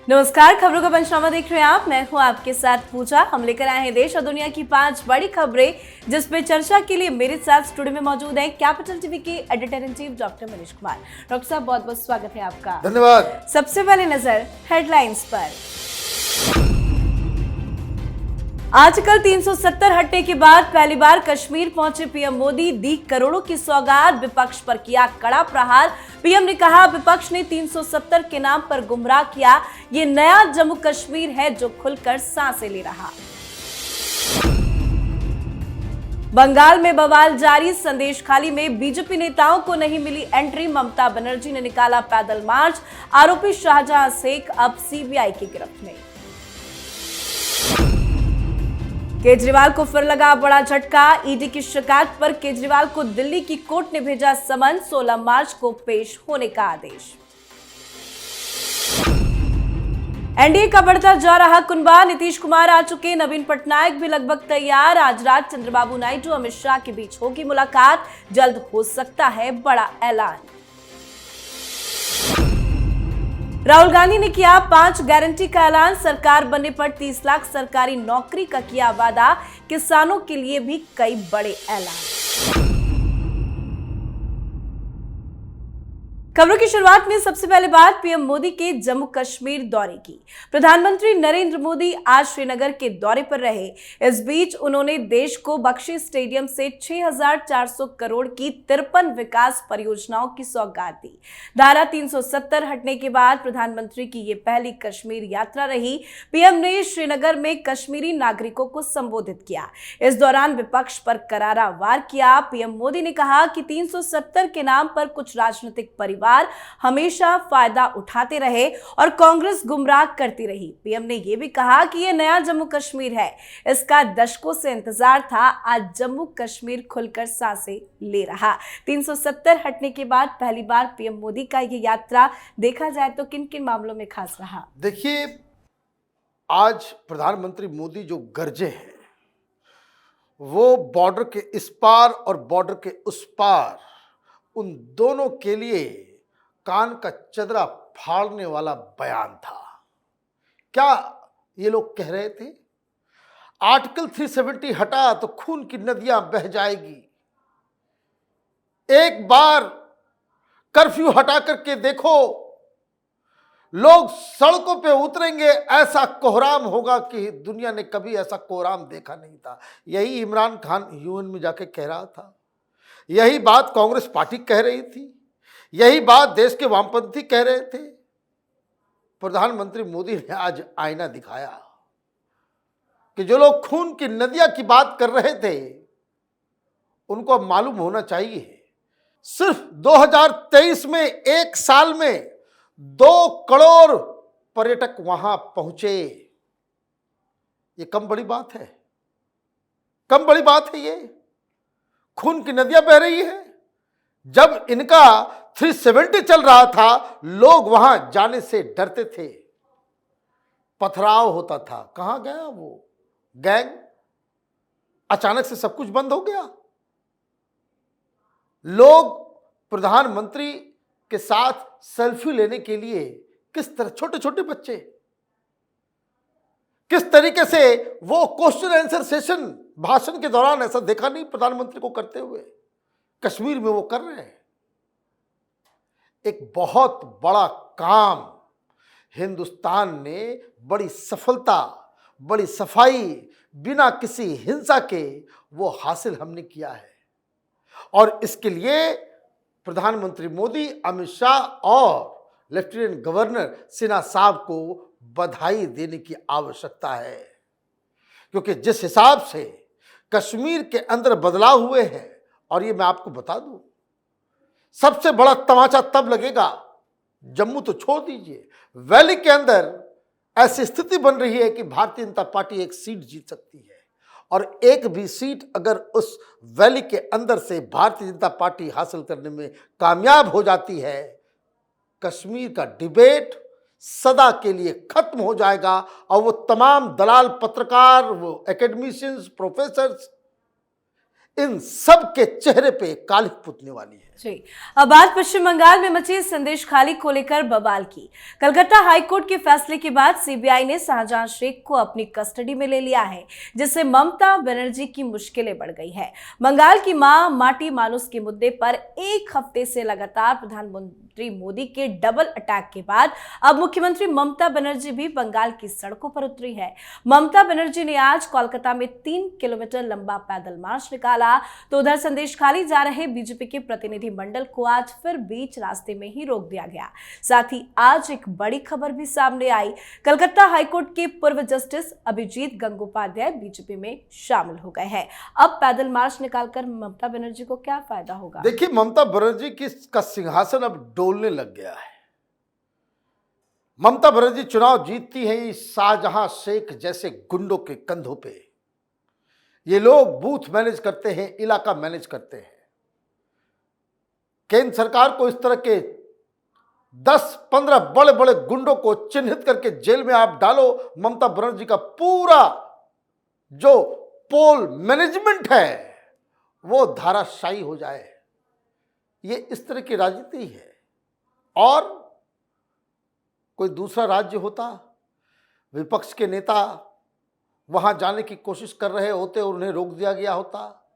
नमस्कार, खबरों का पंचनामा देख रहे हैं आप। मैं हूं आपके साथ पूजा। हम लेकर आए हैं देश और दुनिया की 5 बड़ी खबरें, जिसपे चर्चा के लिए मेरे साथ स्टूडियो में मौजूद हैं कैपिटल टीवी के editor in chief doctor Manish Kumar. Doctor साहब, बहुत बहुत स्वागत है आपका। धन्यवाद। सबसे पहले नजर हेडलाइंस पर। आर्टिकल 370 हटने के बाद पहली बार कश्मीर पहुंचे पीएम मोदी, दी करोड़ों की सौगात, विपक्ष पर किया कड़ा प्रहार। पीएम ने कहा, विपक्ष ने 370 के नाम पर गुमराह किया। ये नया जम्मू कश्मीर है जो खुलकर सांसें ले रहा। बंगाल में बवाल जारी, संदेशखाली में बीजेपी नेताओं को नहीं मिली एंट्री। ममता बनर्जी ने निकाला पैदल मार्च। आरोपी शाहजहां शेख अब सीबीआई की गिरफ्त में। केजरीवाल को फिर लगा बड़ा झटका। ईडी की शिकायत पर केजरीवाल को दिल्ली की कोर्ट ने भेजा समन। 16 मार्च को पेश होने का आदेश। एनडीए का बढ़ता जा रहा कुनबा, नीतीश कुमार आ चुके, नवीन पटनायक भी लगभग तैयार। आज रात चंद्रबाबू नायडू अमित शाह के बीच होगी मुलाकात। जल्द हो सकता है बड़ा ऐलान। राहुल गांधी ने किया 5 गारंटी का ऐलान। सरकार बनने पर 30 लाख सरकारी नौकरी का किया वादा। किसानों के लिए भी कई बड़े ऐलान। खबरों की शुरुआत में सबसे पहले बात पीएम मोदी के जम्मू कश्मीर दौरे की। प्रधानमंत्री नरेंद्र मोदी आज श्रीनगर के दौरे पर रहे। इस बीच उन्होंने देश को बख्शी स्टेडियम से 6400 करोड़ की 53 विकास परियोजनाओं की सौगात दी। धारा 370 हटने के बाद प्रधानमंत्री की ये पहली कश्मीर यात्रा रही। पीएम ने श्रीनगर में कश्मीरी नागरिकों को संबोधित किया। इस दौरान विपक्ष पर करारा वार किया। पीएम मोदी ने कहा कि 370 के नाम पर कुछ राजनीतिक परिवार हमेशा फायदा उठाते रहे और कांग्रेस गुमराह करती रही। पीएम ने यह भी कहा कि यह नया जम्मू कश्मीर है, इसका दशकों से इंतजार था। आज जम्मू कश्मीर खुलकर सांसें ले रहा। 370 हटने के बाद पहली बार पीएम मोदी का यह यात्रा देखा जाए तो किन किन मामलों में खास रहा? देखिए, आज प्रधानमंत्री मोदी जो गरजे हैं वो बॉर्डर के इस पार और बॉर्डर के उस पार, उन दोनों के लिए कान का चदरा फाड़ने वाला बयान था। क्या ये लोग कह रहे थे? आर्टिकल 370 हटा तो खून की नदियां बह जाएगी। एक बार कर्फ्यू हटा करके देखो, लोग सड़कों पे उतरेंगे, ऐसा कोहराम होगा कि दुनिया ने कभी ऐसा कोहराम देखा नहीं था। यही इमरान खान यूएन में जाके कह रहा था, यही बात कांग्रेस पार्टी कह रही थी, यही बात देश के वामपंथी कह रहे थे। प्रधानमंत्री मोदी ने आज आईना दिखाया कि जो लोग खून की नदियां की बात कर रहे थे उनको अब मालूम होना चाहिए, सिर्फ 2023 में एक साल में 2 करोड़ पर्यटक वहां पहुंचे। ये कम बड़ी बात है? कम बड़ी बात है? ये खून की नदियां बह रही है। जब इनका 370 चल रहा था, लोग वहां जाने से डरते थे, पथराव होता था। कहां गया वो गैंग? अचानक से सब कुछ बंद हो गया। लोग प्रधानमंत्री के साथ सेल्फी लेने के लिए किस तरह, छोटे छोटे बच्चे किस तरीके से वो क्वेश्चन आंसर सेशन भाषण के दौरान, ऐसा देखा नहीं प्रधानमंत्री को करते हुए। कश्मीर में वो कर रहे हैं। एक बहुत बड़ा काम हिंदुस्तान ने बड़ी सफलता, बड़ी सफाई, बिना किसी हिंसा के वो हासिल हमने किया है। और इसके लिए प्रधानमंत्री मोदी, अमित शाह और लेफ्टिनेंट गवर्नर सिन्हा साहब को बधाई देने की आवश्यकता है, क्योंकि जिस हिसाब से कश्मीर के अंदर बदलाव हुए हैं, और ये मैं आपको बता दूं, सबसे बड़ा तमाचा तब लगेगा, जम्मू तो छोड़ दीजिए, वैली के अंदर ऐसी स्थिति बन रही है कि भारतीय जनता पार्टी एक सीट जीत सकती है। और एक भी सीट अगर उस वैली के अंदर से भारतीय जनता पार्टी हासिल करने में कामयाब हो जाती है, कश्मीर का डिबेट सदा के लिए खत्म हो जाएगा। और वो तमाम दलाल पत्रकार, वो एकेडमिशियंस, प्रोफेसर्स, इन सब के चेहरे पे कालिख पुतने वाली है। जी। अब बात पश्चिम बंगाल में मची संदेश खाली को लेकर बवाल की। कलकत्ता हाईकोर्ट के फैसले के बाद सीबीआई ने शाहजहां शेख को अपनी कस्टडी में ले लिया है, जिससे ममता बनर्जी की मुश्किलें बढ़ गई है। बंगाल की मां माटी मानुस के मुद्दे पर एक हफ्ते से लगातार प्रधानमंत्री मोदी के डबल अटैक के बाद अब मुख्यमंत्री ममता बनर्जी भी बंगाल की सड़कों पर उतरी है। ममता बनर्जी ने आज कोलकाता में 3 किलोमीटर लंबा पैदल मार्च निकाला, तो उधर संदेश खाली जा रहे बीजेपी के प्रतिनिधि मंडल को आज फिर बीच रास्ते में ही रोक दिया गया। साथ ही आज एक बड़ी खबर भी सामने आई। कलकत्ता हाईकोर्ट के पूर्व जस्टिस अभिजीत गंगोपाध्याय बीजेपी में शामिल हो गए हैं। अब पैदल मार्च निकालकर ममता बनर्जी को क्या फायदा होगा? देखिए, ममता बनर्जी का सिंहासन अब डोलने लग गया है। ममता बनर्जी चुनाव जीतती है इस शाहजहां शेख जैसे गुंडों के कंधों पे। ये लोग बूथ मैनेज करते हैं, इलाका मैनेज करते हैं। केंद्र सरकार को इस तरह के 10-15 बड़े बड़े गुंडों को चिन्हित करके जेल में आप डालो, ममता बनर्जी का पूरा जो पोल मैनेजमेंट है वो धाराशायी हो जाए। ये इस तरह की राजनीति है। और कोई दूसरा राज्य होता, विपक्ष के नेता वहां जाने की कोशिश कर रहे होते और उन्हें रोक दिया गया होता,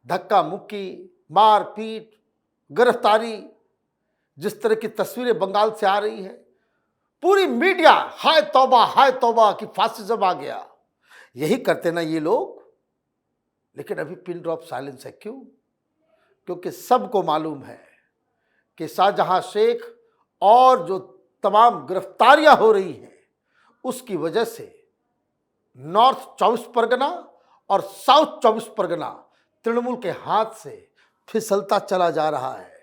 धक्का मुक्की, मार पीट, गिरफ्तारी, जिस तरह की तस्वीरें बंगाल से आ रही है, पूरी मीडिया हाय तौबा कि फासिज्म आ गया। यही करते ना ये लोग। लेकिन अभी पिन ड्रॉप साइलेंस है। क्यों? क्योंकि सबको मालूम है कि शाहजहां शेख और जो तमाम गिरफ्तारियां हो रही हैं उसकी वजह से नॉर्थ 24 परगना और साउथ 24 परगना तृणमूल के हाथ से फिसलता चला जा रहा है।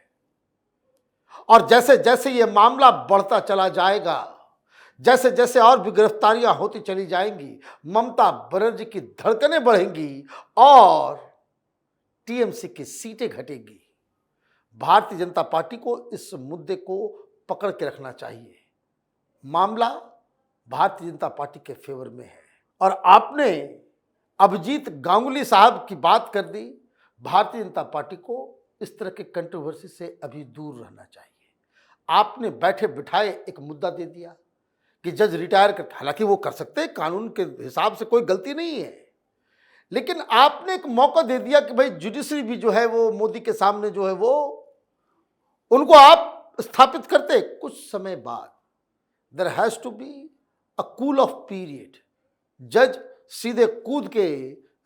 और जैसे जैसे ये मामला बढ़ता चला जाएगा, जैसे जैसे और भी गिरफ्तारियां होती चली जाएंगी, ममता बनर्जी की धड़कनें बढ़ेंगी और टीएमसी की सीटें घटेंगी। भारतीय जनता पार्टी को इस मुद्दे को पकड़ के रखना चाहिए। मामला भारतीय जनता पार्टी के फेवर में है। और आपने अभिजीत गांगुली साहब की बात कर दी। भारतीय जनता पार्टी को इस तरह के कंट्रोवर्सी से अभी दूर रहना चाहिए। आपने बैठे बिठाए एक मुद्दा दे दिया कि जज रिटायर करते, हालांकि वो कर सकते हैं, कानून के हिसाब से कोई गलती नहीं है, लेकिन आपने एक मौका दे दिया कि भाई जुडिशरी भी जो है वो मोदी के सामने जो है वो उनको आप स्थापित करते। कुछ समय बाद there has to be a cool off period. जज सीधे कूद के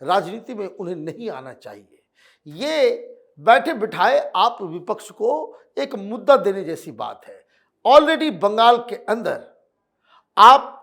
राजनीति में उन्हें नहीं आना चाहिए। ये बैठे बिठाए आप विपक्ष को एक मुद्दा देने जैसी बात है। ऑलरेडी बंगाल के अंदर आप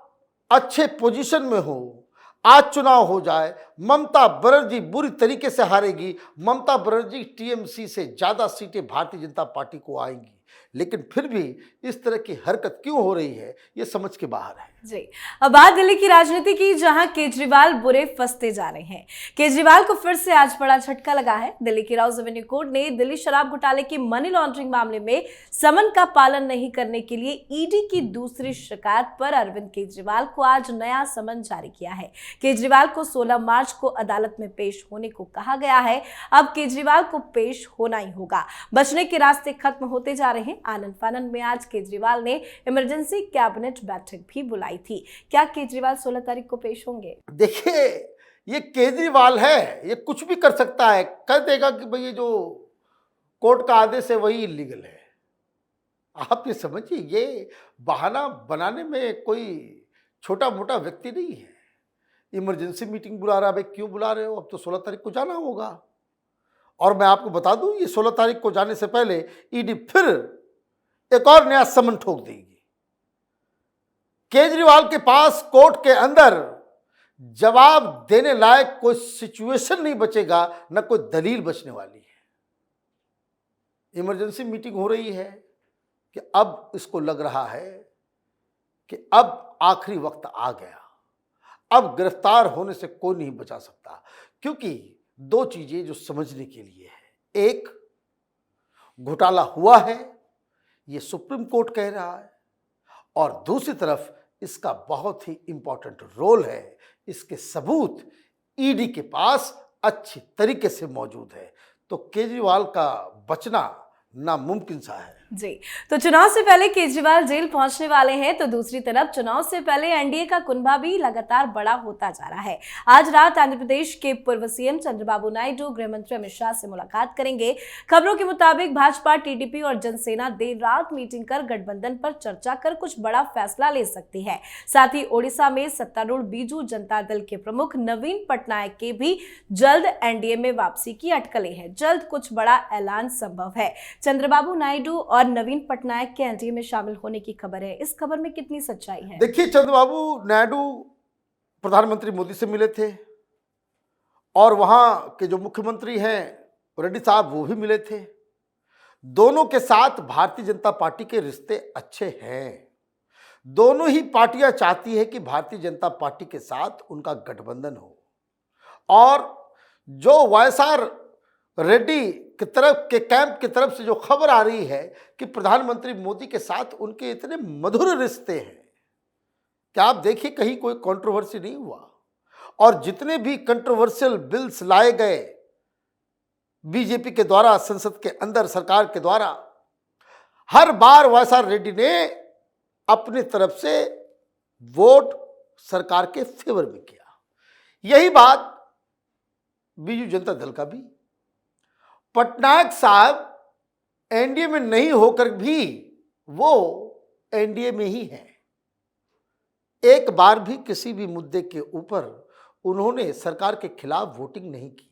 अच्छे पोजीशन में हो, आज चुनाव हो जाए, ममता बनर्जी बुरी तरीके से हारेगी। ममता बनर्जी टीएमसी से ज्यादा सीटें भारतीय जनता पार्टी को आएंगी, लेकिन फिर भी इस तरह की हरकत क्यों हो रही है ये समझ के बाहर है। जी। अब बात दिल्ली की राजनीति की, जहां केजरीवाल बुरे फंसते जा रहे हैं। केजरीवाल को फिर से आज बड़ा झटका लगा है। दिल्ली की राउज एवेन्यू कोर्ट ने दिल्ली शराब घोटाले की मनी लॉन्ड्रिंग मामले में समन का पालन नहीं करने के लिए ईडी की दूसरी शिकायत पर अरविंद केजरीवाल को आज नया समन जारी किया है। केजरीवाल को 16 मार्च को अदालत में पेश होने को कहा गया है। अब केजरीवाल को पेश होना ही होगा। बचने के रास्ते खत्म होते जा रहे हैं। आनंद फानंद में आज केजरीवाल ने इमरजेंसी कैबिनेट बैठक भी बुलाई थी। क्या केजरीवाल 16 तारीख को पेश होंगे? देखिए, ये केजरीवाल है, ये कुछ भी कर सकता है। कह देगा कि भाई ये जो कोर्ट का आदेश है वही इलीगल है। आप ये समझिए, ये बहाना बनाने में कोई छोटा मोटा व्यक्ति नहीं है। इमरजेंसी मीटिंग बुला रहा है, भाई क्यों बुला रहे हो? अब तो 16 तारीख को जाना होगा। और मैं आपको बता दूं, ये 16 तारीख को जाने से पहले ईडी फिर एक और नया समन ठोक देगी। केजरीवाल के पास कोर्ट के अंदर जवाब देने लायक कोई सिचुएशन नहीं बचेगा, न कोई दलील बचने वाली है। इमरजेंसी मीटिंग हो रही है कि अब इसको लग रहा है कि अब आखिरी वक्त आ गया, अब गिरफ्तार होने से कोई नहीं बचा सकता। क्योंकि दो चीजें जो समझने के लिए है, एक, घोटाला हुआ है ये सुप्रीम कोर्ट कह रहा है, और दूसरी तरफ इसका बहुत ही इंपॉर्टेंट रोल है, इसके सबूत ईडी के पास अच्छी तरीके से मौजूद है। तो केजरीवाल का बचना नामुमकिन सा है। जी, तो चुनाव से पहले केजरीवाल जेल पहुंचने वाले हैं, तो दूसरी तरफ चुनाव से पहले एनडीए का कुनबा भी लगातार बड़ा होता जा रहा है। आज रात आंध्र प्रदेश के पूर्व सीएम चंद्रबाबू नायडू गृह मंत्री अमित शाह से मुलाकात करेंगे। खबरों के मुताबिक भाजपा, टीडीपी और जनसेना देर रात मीटिंग कर गठबंधन पर चर्चा कर कुछ बड़ा फैसला ले सकती है। साथ ही ओडिशा में सत्तारूढ़ बीजू जनता दल के प्रमुख नवीन पटनायक के भी जल्द एनडीए में वापसी की अटकलें हैं। जल्द कुछ बड़ा ऐलान संभव है। चंद्रबाबू नायडू और नवीन पटनायक के एनडीए में शामिल होने की खबर है। इस खबर में कितनी सच्चाई है? देखिए, चंद्रबाबू नायडू प्रधानमंत्री मोदी से मिले थे और वहां के जो मुख्यमंत्री हैं रेड्डी साहब वो भी मिले थे। दोनों के साथ भारतीय जनता पार्टी के रिश्ते अच्छे हैं। दोनों ही पार्टियां चाहती है कि भारतीय जनता पार्टी के साथ उनका गठबंधन हो। और जो वाईएसआर रेड्डी की तरफ के कैंप की तरफ से जो खबर आ रही है कि प्रधानमंत्री मोदी के साथ उनके इतने मधुर रिश्ते हैं, क्या आप देखिए कहीं कोई कंट्रोवर्सी नहीं हुआ। और जितने भी कंट्रोवर्शियल बिल्स लाए गए बीजेपी के द्वारा संसद के अंदर सरकार के द्वारा, हर बार वाईएसआर रेड्डी ने अपनी तरफ से वोट सरकार के फेवर में किया। यही बात बीजू जनता दल का भी। पटनायक साहब एनडीए में नहीं होकर भी वो एनडीए में ही हैं। एक बार भी किसी भी मुद्दे के ऊपर उन्होंने सरकार के खिलाफ वोटिंग नहीं की।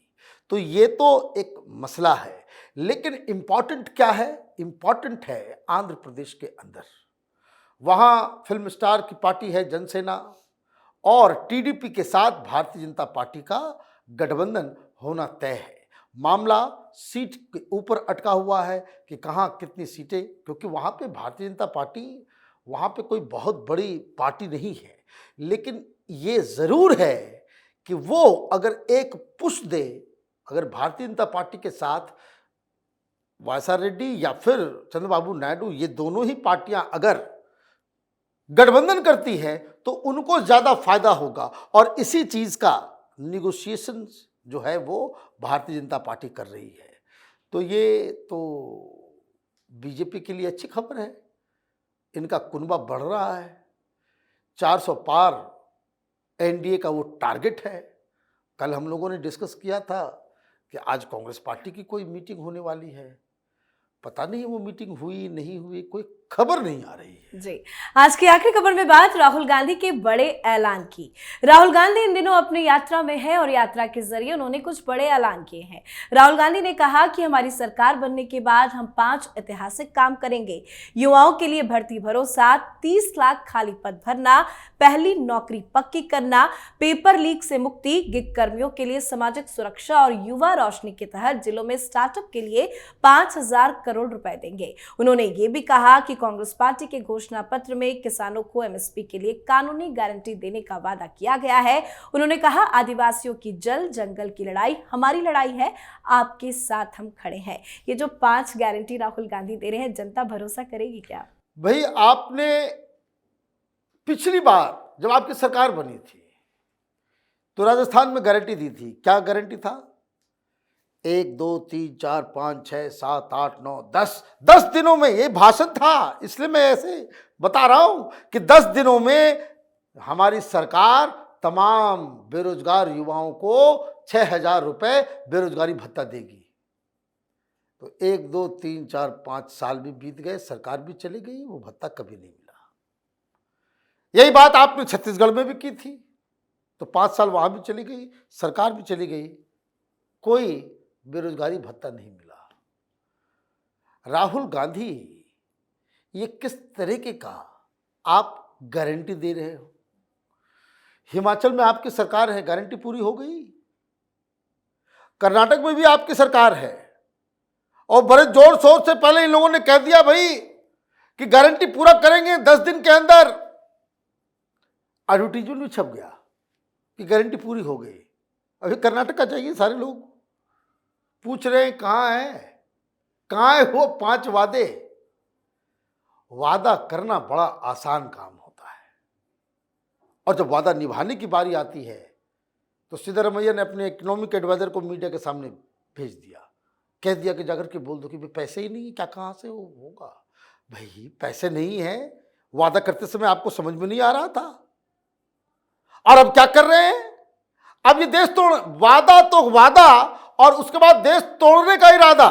तो ये तो एक मसला है। लेकिन इंपॉर्टेंट क्या है? इंपॉर्टेंट है आंध्र प्रदेश के अंदर वहां फिल्म स्टार की पार्टी है जनसेना और टीडीपी के साथ भारतीय जनता पार्टी का गठबंधन होना तय है। मामला सीट के ऊपर अटका हुआ है कि कहाँ कितनी सीटें, क्योंकि वहाँ पे भारतीय जनता पार्टी वहाँ पे कोई बहुत बड़ी पार्टी नहीं है। लेकिन ये ज़रूर है कि वो अगर एक पुश दे, अगर भारतीय जनता पार्टी के साथ वाईएसआर रेड्डी या फिर चंद्रबाबू नायडू ये दोनों ही पार्टियां अगर गठबंधन करती है तो उनको ज़्यादा फायदा होगा। और इसी चीज़ का निगोशिएशन जो है वो भारतीय जनता पार्टी कर रही है। तो ये तो बीजेपी के लिए अच्छी खबर है। इनका कुनबा बढ़ रहा है। 400 पार एनडीए का वो टारगेट है। कल हम लोगों ने डिस्कस किया था कि आज कांग्रेस पार्टी की कोई मीटिंग होने वाली है। पता नहीं वो मीटिंग हुई नहीं हुई, कोई खबर नहीं आ रही है। जी, आज की आखिरी खबर में बात राहुल गांधी के बड़े ऐलान की। राहुल गांधी इन दिनों अपनी यात्रा में है और यात्रा के जरिए उन्होंने कुछ बड़े ऐलान किए हैं। राहुल गांधी ने कहा कि हमारी सरकार बनने के बाद हम 5 ऐतिहासिक काम करेंगे। युवाओं के लिए भर्ती भरोसा, 30 लाख खाली पद भरना, पहली नौकरी पक्की करना, पेपर लीक से मुक्ति, गिग कर्मियों के लिए सामाजिक सुरक्षा और युवा रोशनी के तहत जिलों में स्टार्टअप के लिए 5,000 करोड़ रुपए देंगे। उन्होंने ये भी कहा कि कांग्रेस पार्टी के घोषणा पत्र में किसानों को एमएसपी के लिए कानूनी गारंटी देने का वादा किया गया है। उन्होंने कहा, आदिवासियों की जल जंगल की लड़ाई हमारी लड़ाई है, आपके साथ हम खड़े हैं। ये जो 5 गारंटी राहुल गांधी दे रहे हैं, जनता भरोसा करेगी क्या? भाई, आपने पिछली बार जब आपकी सरकार बनी थी तो राजस्थान में गारंटी दी थी। क्या गारंटी था? 1 2 3 4 5 6 7 8 9 10 दिनों में ये भाषण था। इसलिए मैं ऐसे बता रहा हूं कि 10 दिनों में हमारी सरकार तमाम बेरोजगार युवाओं को 6,000 रुपए बेरोजगारी भत्ता देगी। तो 1 2 3 4 5 साल भी बीत गए, सरकार भी चली गई, वो भत्ता कभी नहीं मिला। यही बात आपने छत्तीसगढ़ में भी की थी, तो 5 साल वहां भी चली गई, सरकार भी चली गई, कोई बेरोजगारी भत्ता नहीं मिला। राहुल गांधी, ये किस तरीके का आप गारंटी दे रहे हो? हिमाचल में आपकी सरकार है, गारंटी पूरी हो गई। कर्नाटक में भी आपकी सरकार है और बड़े जोर शोर से पहले इन लोगों ने कह दिया भाई कि गारंटी पूरा करेंगे 10 दिन के अंदर। एडवर्टीजमेंट भी छप गया कि गारंटी पूरी हो गई। अभी कर्नाटक का चाहिए। सारे लोग पूछ रहे हैं कहाँ है वो 5 वादे। वादा करना बड़ा आसान काम होता है और जब वादा निभाने की बारी आती है तो सिद्धरामैया ने अपने इकोनॉमिक एडवाइजर को मीडिया के सामने भेज दिया कह दिया कि जाकर के बोल दो कि भाई पैसे ही नहीं है, क्या कहाँ से होगा। भाई पैसे नहीं है, वादा करते समय आपको समझ में नहीं आ रहा था, और अब क्या कर रहे हैं, अब ये देश तोड़, वादा तो वादा और उसके बाद देश तोड़ने का इरादा।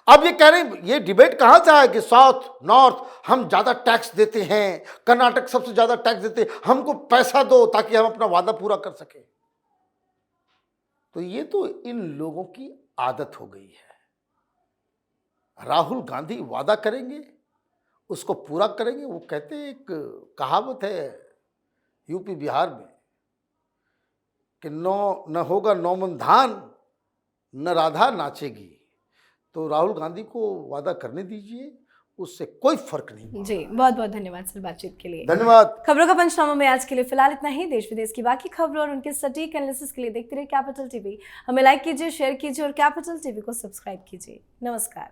अब ये कह रहे हैं, ये डिबेट कहां से आया कि साउथ नॉर्थ हम ज्यादा टैक्स देते हैं, कर्नाटक सबसे ज्यादा टैक्स देते हैं, हमको पैसा दो ताकि हम अपना वादा पूरा कर सके। तो ये तो इन लोगों की आदत हो गई है। राहुल गांधी वादा करेंगे, उसको पूरा करेंगे। वो कहते हैं, एक कहावत है यूपी बिहार में कि न होगा 9 मन धान, न राधा नाचेगी। तो राहुल गांधी को वादा करने दीजिए, उससे कोई फर्क नहीं पड़ता। जी, बहुत बहुत धन्यवाद सर बातचीत के लिए। धन्यवाद। खबरों का पंचनामा में आज के लिए फिलहाल इतना ही। देश विदेश की बाकी खबरों और उनके सटीक एनालिसिस के लिए देखते रहिए कैपिटल टीवी। हमें लाइक कीजिए, शेयर कीजिए और कैपिटल टीवी को सब्सक्राइब कीजिए। नमस्कार।